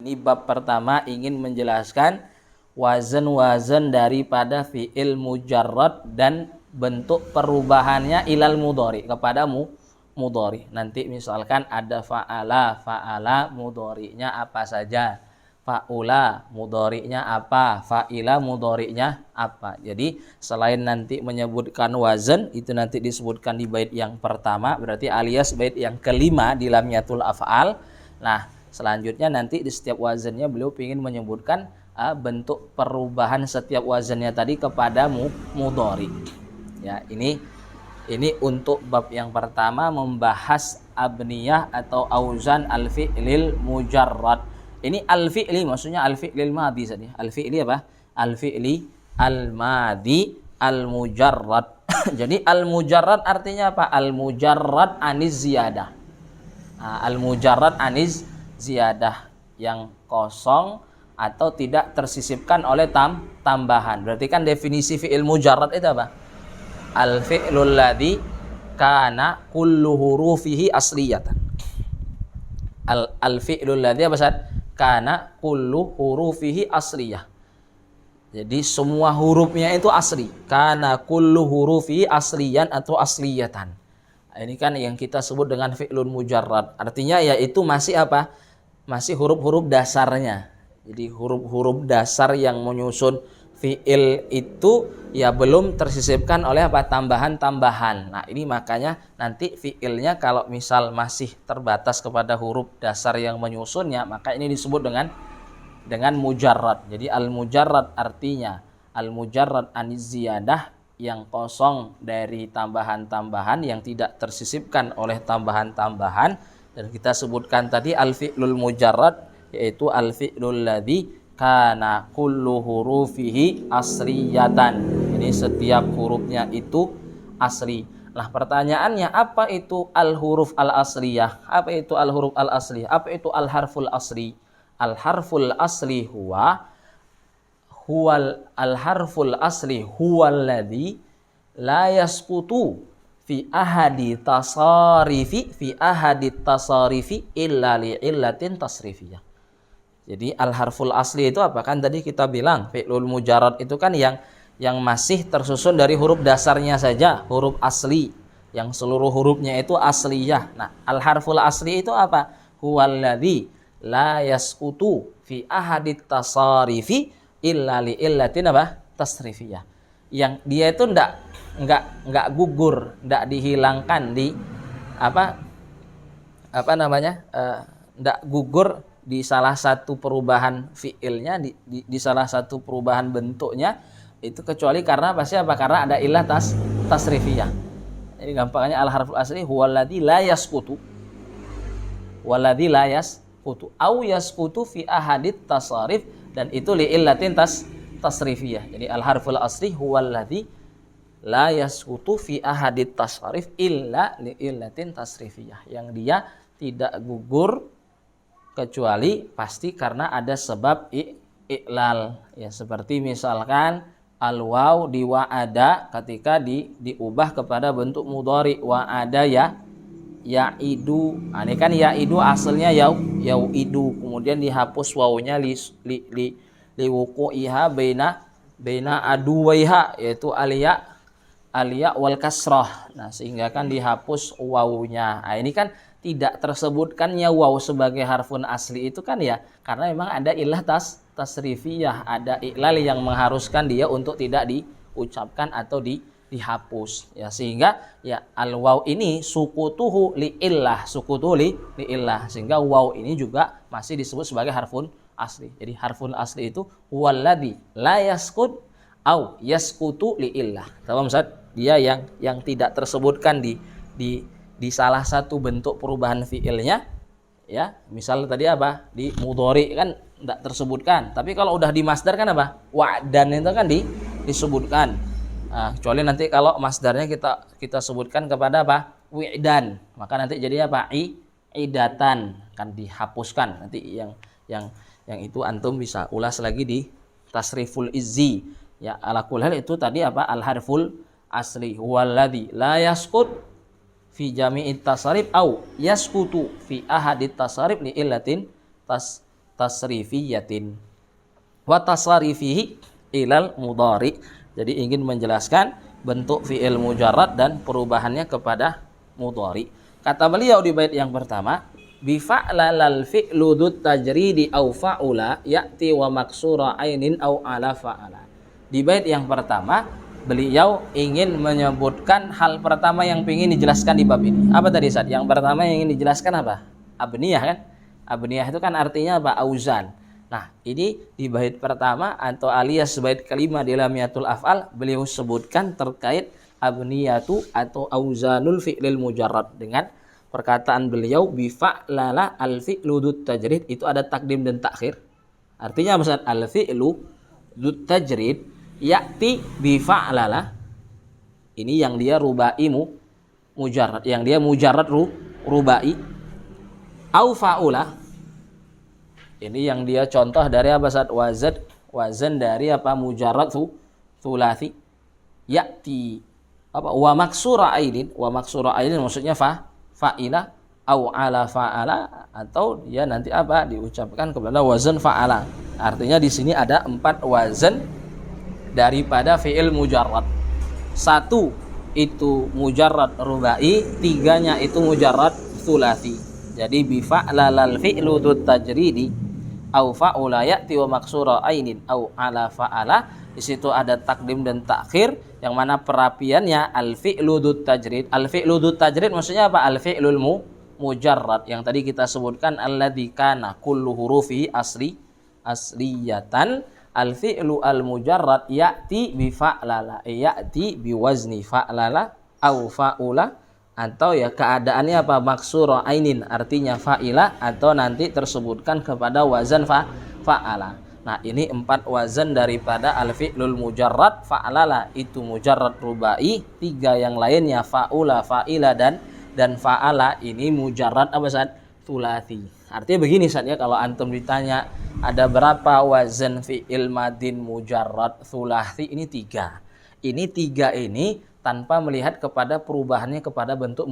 Ini bab pertama ingin menjelaskan wazan-wazan daripada fi'il mujarrad dan bentuk perubahannya ilal mudhari kepada mudhari. Nanti misalkan ada fa'ala mudhari'nya apa saja. Fa'ula mudhari'nya apa, fa'ila mudhari'nya apa. Jadi selain nanti menyebutkan wazan, itu nanti disebutkan di bait yang pertama, berarti alias bait yang kelima di lamyatul af'al. Nah, selanjutnya nanti di setiap wazannya beliau ingin menyebutkan bentuk perubahan setiap wazannya tadi kepada mudhari. Ya, ini untuk bab yang pertama membahas abniyah atau auzan al-fi'lil mujarrad. Ini al-fi'li maksudnya al-fi'lil madhi tadi. Al-fi'li apa? Al-fi'li al-madhi al-mujarrad. Jadi al-mujarrad artinya apa? Al-mujarrad aniz ziyadah. Al-mujarrad aniz ziyadah, yang kosong atau tidak tersisipkan oleh tambahan. Berarti kan definisi fi'il mujarrad itu apa? Al-fi'lul ladzi kana kullu hurufihi asliyatan. Al-fi'lul ladzi apa Ustaz? Kana kullu hurufihi asliyah. Jadi semua hurufnya itu asli. Kana kullu hurufihi asliyan atau asliyatan. Ini kan yang kita sebut dengan fi'lun mujarrad. Artinya yaitu masih apa? Masih huruf-huruf dasarnya. Jadi huruf-huruf dasar yang menyusun fi'il itu ya belum tersisipkan oleh apa? Tambahan-tambahan. Nah, ini makanya nanti fi'ilnya kalau misal masih terbatas kepada huruf dasar yang menyusunnya, maka ini disebut dengan mujarrad. Jadi al-mujarrad artinya al-mujarrad aniz ziyadah, yang kosong dari tambahan-tambahan, yang tidak tersisipkan oleh tambahan-tambahan. Dan kita sebutkan tadi al-fi'lul mujarrad, yaitu al-fi'lul ladzi kana kullu hurufihi asliyatan. Ini setiap hurufnya itu asli. Nah, pertanyaannya, apa itu al-huruf al-asliyah? Apa itu al-huruf al-asliyah? Apa itu al-harful asli? Al-harful asli huwal al-harful asli huwal ladzi la yasqutu fi ahadi tasarifi illa li illatin tasrifiyah. Jadi al-harful asli itu apa? Kan tadi kita bilang fi'lul mujarrad itu kan yang masih tersusun dari huruf dasarnya saja, huruf asli, yang seluruh hurufnya itu asliyah. Nah, al-harful asli itu apa? Huwal ladzi la yasqutu fi ahadi tasarifi illa li illatin apa? Tasrifiyah. Yang dia itu enggak gugur, enggak dihilangkan di enggak gugur di salah satu perubahan fiilnya, di salah satu perubahan bentuknya itu, kecuali karena pasti apa? Karena ada illah tasrifiyah. Jadi gampangnya al-harful asli huwallazi la yasqutu wallazi la yasqutu au yasqutu fi ahadit tasarif, dan itu li illatin tasrifiyah. Jadi al-harful asli huwallazi la yasqutu fi ahadit tasarif illa li illatin tasrifiyah, yang dia tidak gugur kecuali pasti karena ada sebab i'lal. Ya, seperti misalkan al-waw di wa'ada ketika diubah kepada bentuk mudhari, wa'ada ya'idu. Nah, ini kan ya'idu asalnya yau'idu, kemudian dihapus wawunya li wuqu'iha baina aduwaiha, yaitu aliya wal kasrah. Nah, sehingga kan dihapus wawunya. Nah, ini kan tidak tersebutkannya waw sebagai harfun asli itu kan ya karena memang ada illah tasrifiyah, ada iklal yang mengharuskan dia untuk tidak diucapkan atau dihapus. Ya, sehingga ya al-waw ini sukutuhu li illah, sehingga waw ini juga masih disebut sebagai harfun asli. Jadi harfun asli itu huwallazi la yasqut au yasqutu li illah. Paham Ustaz? Dia yang tidak tersebutkan di salah satu bentuk perubahan fiilnya, ya. Misal tadi apa? Di mudhari kan enggak tersebutkan. Tapi kalau udah di masdar kan apa? Wa'dan itu kan disebutkan. Nah, kecuali nanti kalau masdarnya kita sebutkan kepada apa? Wi'dan. Maka nanti jadi apa? Idatan, kan dihapuskan. Nanti yang itu antum bisa ulas lagi di Tasriful Izzi. Ya, ala kulli hal itu tadi apa? Al-harful asli huwallazi la yasqut fi jami'it tasarif au yasqutu fi ahadit tasarif li illatin tasrifiyatin wa tasarifihi ilal mudhari. Jadi ingin menjelaskan bentuk fi'il mujarrad dan perubahannya kepada mudhari. Kata beliau di bait yang pertama, bi fa'lal fi'lu dzut tajridi au fa'ula ya'ti wa maksura ainin au ala fa'ala. Di bait yang pertama beliau ingin menyebutkan hal pertama yang ingin dijelaskan di bab ini. Apa tadi Ustaz? Yang pertama yang ingin dijelaskan apa? Abniyah kan? Abniyah itu kan artinya apa? Auzan. Nah, ini di bait pertama atau alias bait kelima di Lamiyatul Af'al beliau sebutkan terkait abniyatu atau auzanul fi'lil mujarrad dengan perkataan beliau bi fa'lala al fi'lu dzut tajrid, itu ada takdim dan takhir. Artinya maksud al fi'lu dzut tajrid ya'ti bi fa'lala, ini yang dia rubai mujarrad, yang dia mujarrad rubai, au fa'ula, ini yang dia contoh dari apa Ustaz? Wazan dari apa? Mujarrad tsulasi. Ya'ti apa? Wa maksura ainin, wa maksura ainin maksudnya fa'ila au ala fa'ala, atau dia nanti apa? Diucapkan kepada wazan fa'ala. Artinya di sini ada 4 wazan daripada fi'il mujarrad. 1 itu mujarrad rubai, 3-nya itu mujarrad tsulasi. Jadi bi fa'lal fi'lu dzut tajridi au fa'ula ya'ti wa maksura ainin au ala fa'ala. Di situ ada takdim dan takhir, yang mana perapiannya al fi'lu dzut tajrid. Al fi'lu dzut tajrid maksudnya apa? Al fi'lul mujarrad yang tadi kita sebutkan, alladzi kana kullu hurufi asliyatan. Al fi'lu al mujarrad ya'ti bi fa'lala, ya'ti bi wazni fa'lala au fa'ula, atau ya keadaannya apa? Maksura ainin artinya fa'ila, atau nanti tersebutkan kepada wazan fa'ala. Nah, ini 4 wazan daripada al-fi'lul mujarrad. Fa'alala itu mujarrad rubai, 3 yang lainnya fa'ula, fa'ila dan fa'ala ini mujarrad apa Ustaz? Tsulasi. Artinya begini Ustaz ya, kalau antum ditanya ada berapa wazan fi'il madin mujarrad tsulasi, ini 3. Ini 3 ini tanpa melihat kepada perubahannya kepada bentuk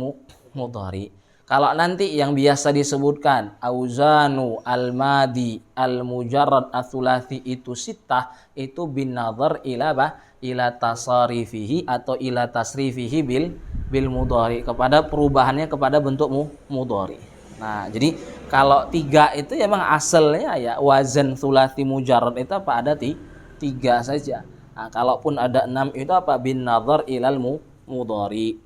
mudhari. Kalau nanti yang biasa disebutkan auzanu al-madi al-mujarrad ats-tsulasi itu sitah, itu bin nazar ila tasarifihi atau ila tasrifihi bil mudhari, kepada perubahannya kepada bentuk mudhari. Nah, jadi kalau 3 itu ya memang asalnya ya wazan tsulasi mujarrad itu apa? Ada 3 saja. Nah, kalaupun ada 6 itu apa? Bin nazar ilal mudhari.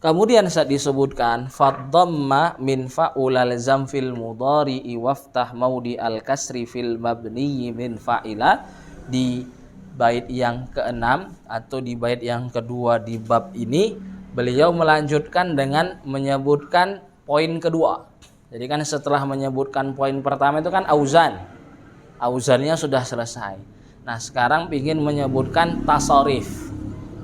Kemudian saat disebutkan faddamma min fa'ulal zam fil mudhari'i waftah maudi al kasri fil mabni min fa'ila. Di bait yang ke-6 atau di bait yang kedua di bab ini beliau melanjutkan dengan menyebutkan poin kedua. Jadi kan setelah menyebutkan poin pertama itu kan auzannya sudah selesai. Nah, sekarang ingin menyebutkan tasarif.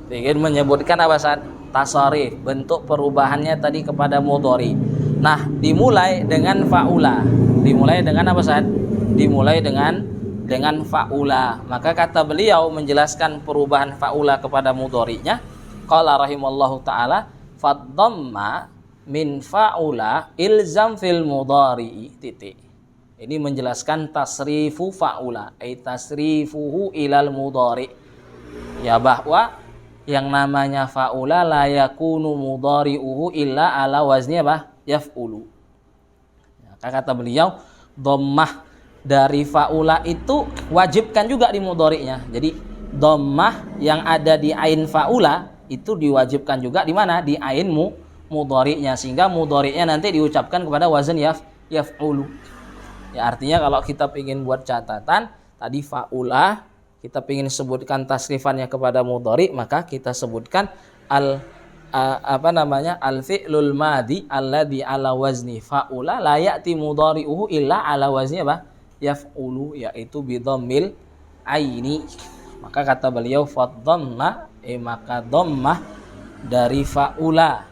Ingin menyebutkan apa Ustaz? Tasarif, bentuk perubahannya tadi kepada mudhari. Nah, dimulai dengan fa'ula. Dimulai dengan apa Ustaz? Dimulai dengan fa'ula. Maka kata beliau menjelaskan perubahan fa'ula kepada mudhari'nya, qala rahimallahu taala faddamma min fa'ula ilzam fil mudhari'i titik. Ini menjelaskan tasrifu fa'ula, ay tasrifuhu ilal mudhari. Ya, bahwa yang namanya fa'ula la yakunu mudhari'uhu illa ala wazni apa? Yaf'ulu. Ya, kata beliau, dhammah dari fa'ula itu wajibkan juga di mudhari'nya. Jadi dhammah yang ada di ain fa'ula itu diwajibkan juga di mana? Di ain mudhari'nya, sehingga mudhari'nya nanti diucapkan kepada wazn yaf'ulu. Ya, artinya kalau kita ingin buat catatan tadi fa'ula, kita ingin sebutkan tasrifannya kepada mudhari, maka kita sebutkan al fi'lul madi alladhi ala wazni fa'ula la ya'ti mudhari'uhu illa ala wazni apa? Yaf'ulu, yaitu bi dhammil aini. Maka kata beliau faddamma, maka dhammah dari fa'ula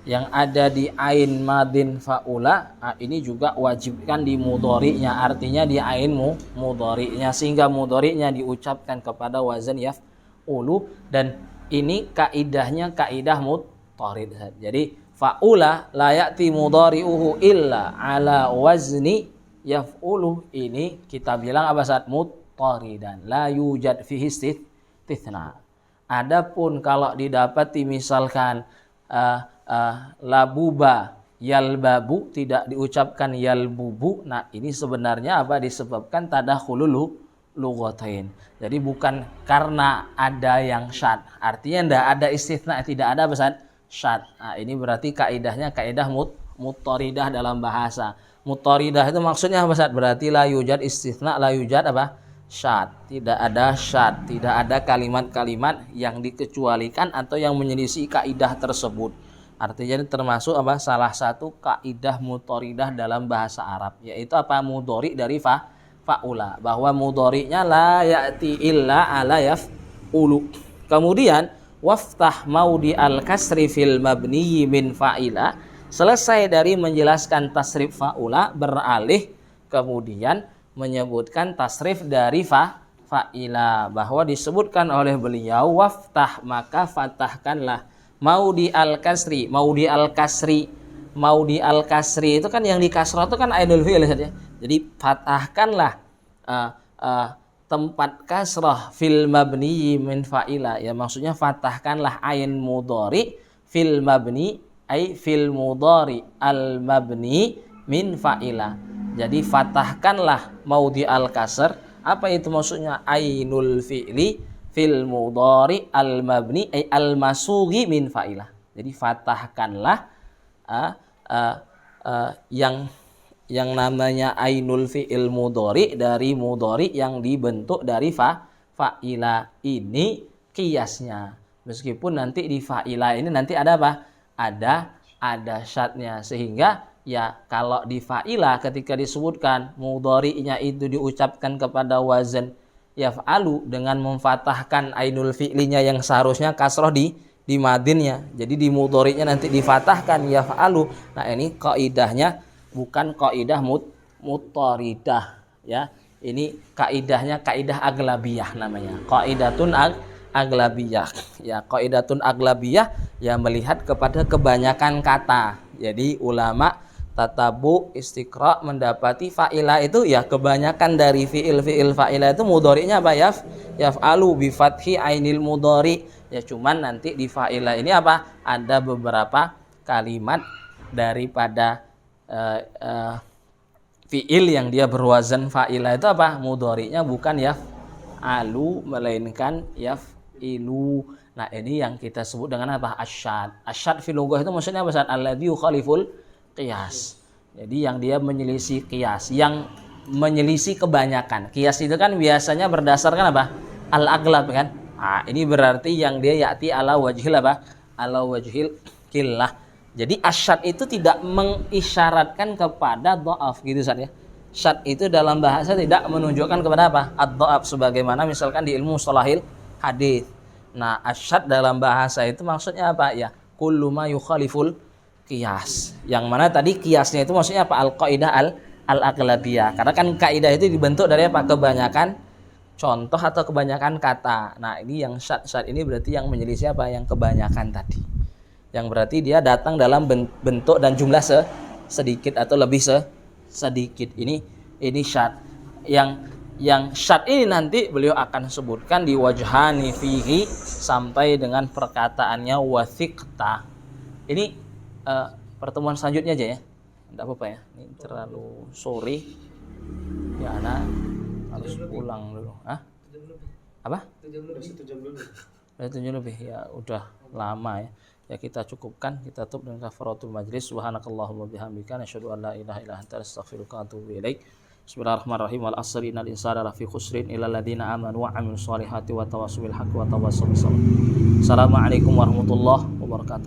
yang ada di ain madin fa'ula, ini juga wajibkan di mudhari'nya, artinya di ain mudhari'nya, sehingga mudhari'nya diucapkan kepada wazan yaf'ulu. Dan ini kaidahnya kaidah mudharid. Jadi fa'ula la ya'ti mudhari'uhu illa ala wazni yaf'ulu ini kita bilang apa saat muttaridan, la yujad fihi istitsna. Adapun kalau didapati misalkan labuba yalbabu tidak diucapkan yalbubu, nah ini sebenarnya apa disebabkan tadakhulul lughatain. Jadi bukan karena ada yang syad, artinya tidak ada istitsna, tidak ada apa syad. Nah, ini berarti kaidahnya kaidah muttaridah dalam bahasa. Muttaridah itu maksudnya apa Ustaz? Berarti la yujad istitsna, la yujad apa? Syad. Tidak ada syad, tidak ada kalimat-kalimat yang dikecualikan atau yang menyelisih kaidah tersebut. Artinya ini termasuk apa? Salah satu kaidah muttaridah dalam bahasa Arab, yaitu apa? Mudhari dari fa'ula, bahwa mudhari'nya la ya'ti illa ala yaf'ulu. Kemudian waftah maudi al-kasri fil mabniyi min fa'ila. Selesai dari menjelaskan tasrif fa'ula, beralih kemudian menyebutkan tasrif dari fa'ila, bahwa disebutkan oleh beliau waftah, maka fatahkanlah maudi al-kasri. Maudi al-kasri itu kan yang di kasrah itu kan ainul fi'il saja. Jadi fatahkanlah tempat kasrah fil mabni min fa'ila, ya maksudnya fatahkanlah ain mudhari fil mabni ay fil mudhari al mabni min fa'ila. Jadi fatahkanlah maudi al kasr, apa itu maksudnya? Ainul fi'li fil mudhari al mabni ay al masughi min fa'ila. Jadi fatahkanlah yang namanya ainul fi'il mudhari dari mudhari yang dibentuk dari fa'ila. Ini kiasnya. Meskipun nanti di fa'ila ini nanti ada apa? Ada syadnya, sehingga ya kalau di fa'ila ketika disebutkan mudhari'nya itu diucapkan kepada wazan yaf'alu dengan memfatahkan ainul fi'linya yang seharusnya kasroh di madinnya. Jadi di mudhari'nya nanti difatahkan yaf'alu. Nah, ini kaidahnya bukan kaidah muttaridah, ya. Ini kaidahnya kaidah aglabiyah namanya. Kaidatun aglabiyah. Ya, kaidatun aglabiyah ya melihat kepada kebanyakan kata. Jadi ulama tatabu istiqra mendapati fa'ila itu ya kebanyakan dari fi'il fa'ila itu mudhari'nya apa? Yaf'alu bi fathi ainil mudhari. Ya cuman nanti di fa'ila ini apa? Ada beberapa kalimat daripada fi'il yang dia berwazan fa'ila itu apa? Mudhari'nya bukan yaf'alu melainkan yaf'ilu. Nah, ini yang kita sebut dengan apa? Asyad. Asyad fil lughah itu maksudnya apa? Alladzi yukhaliful qiyas. Jadi yang dia menyelisih qiyas, yang menyelisih kebanyakan. Qiyas itu kan biasanya berdasarkan apa? Al-aghlab kan? Nah, ini berarti yang dia ya'ti ala wajhil apa? Ala wajhil qillah. Jadi asyad itu tidak mengisyaratkan kepada dha'af gitu Ustaz ya. Syad itu dalam bahasa tidak menunjukkan kepada apa? Ad-dha'af, sebagaimana misalkan di ilmu mustalahil hadis. Nah, asyad dalam bahasa itu maksudnya apa? Ya, kullu ma yukhaliful qiyas. Yang mana tadi qiyasnya itu maksudnya apa? Al-qaidah al-aghlabiyah. Karena kan kaidah itu dibentuk dari apa? Kebanyakan contoh atau kebanyakan kata. Nah, ini yang syad ini berarti yang menyelisih apa? Yang kebanyakan tadi. Yang berarti dia datang dalam bentuk dan jumlah sedikit atau lebih sedikit. Ini syad. Yang syad ini nanti beliau akan sebutkan di wajhani fihi sampai dengan perkataannya wathiqta. Ini pertemuan selanjutnya aja ya. Enggak apa-apa ya. Ini terlalu sore. Ya, anak harus pulang dulu. Hah? Apa? 1 jam dulu. 1 jam lebih. Ya, udah lama ya. Ya, kita cukupkan, kita tutup dengan kafaratul majlis. Subhanakallahumma bihamdika asyhadu an la ilaha illa anta astaghfiruka wa atubu ilaik. Bismillahirrahmanirrahim. Wal asri innal insana lafi khusrin illa alladziina aamanu wa 'amilus solihati wa tawassaw bil haqqi wa tawassaw bis sabr. Assalamualaikum warahmatullahi wabarakatuh.